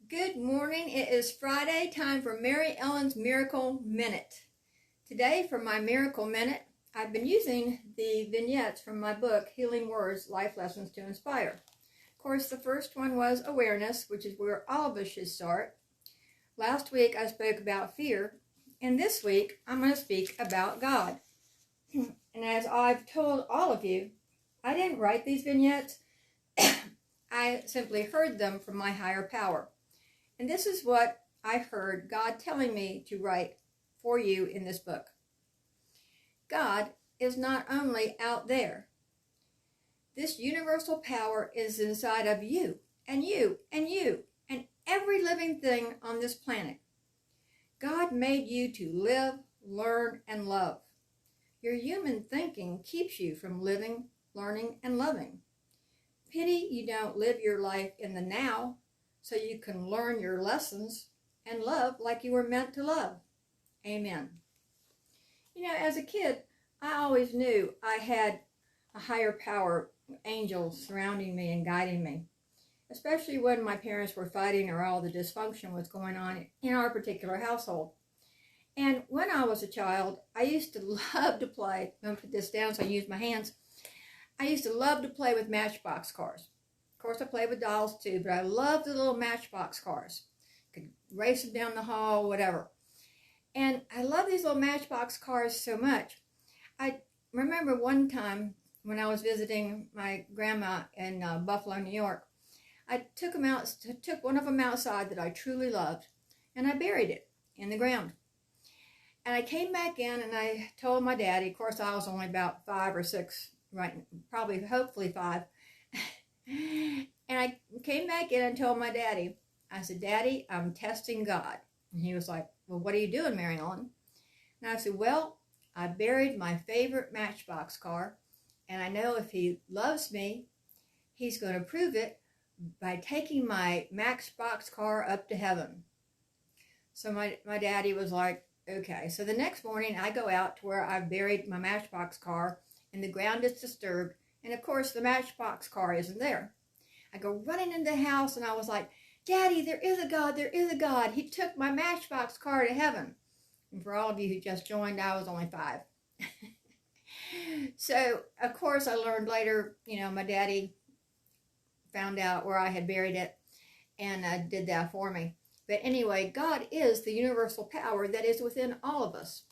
Good morning. It is Friday, time for Mary Ellen's Miracle Minute. Today, for my Miracle Minute, I've been using the vignettes from my book, Healing Words, Life Lessons to Inspire. Of course, the first one was awareness, which is where all of us should start. Last week, I spoke about fear, and this week, I'm going to speak about God. And as I've told all of you, I didn't write these vignettes. I simply heard them from my higher power. And this is what I heard God telling me to write for you in this book. God is not only out there. This universal power is inside of you, and you, and you, and every living thing on this planet. God made you to live, learn, and love. Your human thinking keeps you from living, learning, and loving. Pity you don't live your life in the now, so you can learn your lessons and love like you were meant to love. Amen. You know, as a kid, I always knew I had a higher power, angels surrounding me and guiding me, especially when my parents were fighting or all the dysfunction was going on in our particular household. And when I was a child, I used to love to play. I'm going to put this down so I use my hands. I used to love to play with Matchbox cars. Of course, I played with dolls too, but I loved the little Matchbox cars. Could race them down the hall, whatever. And I love these little Matchbox cars so much. I remember one time when I was visiting my grandma in Buffalo, New York, I took one of them outside that I truly loved, and I buried it in the ground. And I came back in and I told my daddy, of course I was only about 5 or 6, right, probably, hopefully 5. And I came back in and told my daddy, I said, Daddy, I'm testing God. And he was like, well, what are you doing, Mary Ellen? And I said, well, I buried my favorite Matchbox car, and I know if he loves me, he's going to prove it by taking my Matchbox car up to heaven. So my daddy was like, okay. So the next morning, I go out to where I've buried my Matchbox car, and the ground is disturbed, and of course, the Matchbox car isn't there. I go running into the house, and I was like, Daddy, there is a God, there is a God. He took my Matchbox car to heaven. And for all of you who just joined, I was only 5. So, of course, I learned later, my daddy found out where I had buried it and did that for me. But anyway, God is the universal power that is within all of us.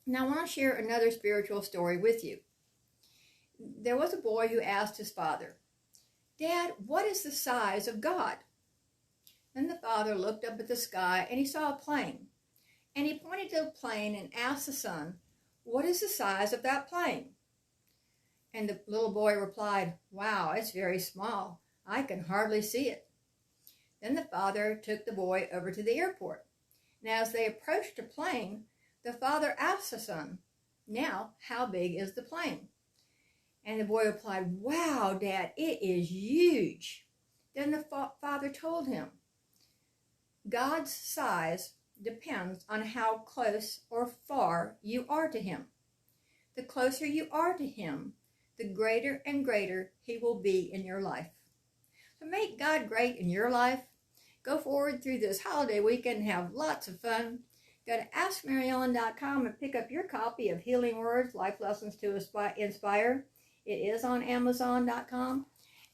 Now, I want to share another spiritual story with you. There was a boy who asked his father, Dad, what is the size of God? Then the father looked up at the sky and he saw a plane. And he pointed to the plane and asked the son, what is the size of that plane? And the little boy replied, wow, it's very small. I can hardly see it. Then the father took the boy over to the airport. And as they approached the plane, the father asked the son, now, how big is the plane? And the boy replied, wow, Dad, it is huge. Then the father told him, God's size depends on how close or far you are to him. The closer you are to him, the greater and greater he will be in your life. So make God great in your life. Go forward through this holiday weekend and have lots of fun. Go to AskMaryEllen.com and pick up your copy of Healing Words, Life Lessons to Inspire. It is on Amazon.com.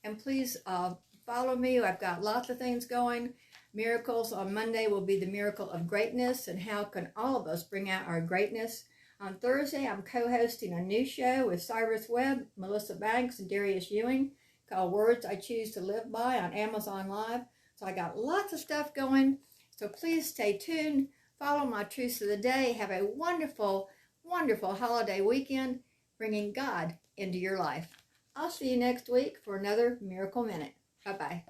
And please follow me. I've got lots of things going. Miracles on Monday will be the miracle of greatness and how can all of us bring out our greatness. On Thursday, I'm co-hosting a new show with Cyrus Webb, Melissa Banks, and Darius Ewing called Words I Choose to Live By on Amazon Live. So I got lots of stuff going. So please stay tuned. Follow my truths of the day. Have a wonderful, wonderful holiday weekend, bringing God into your life. I'll see you next week for another Miracle Minute. Bye-bye.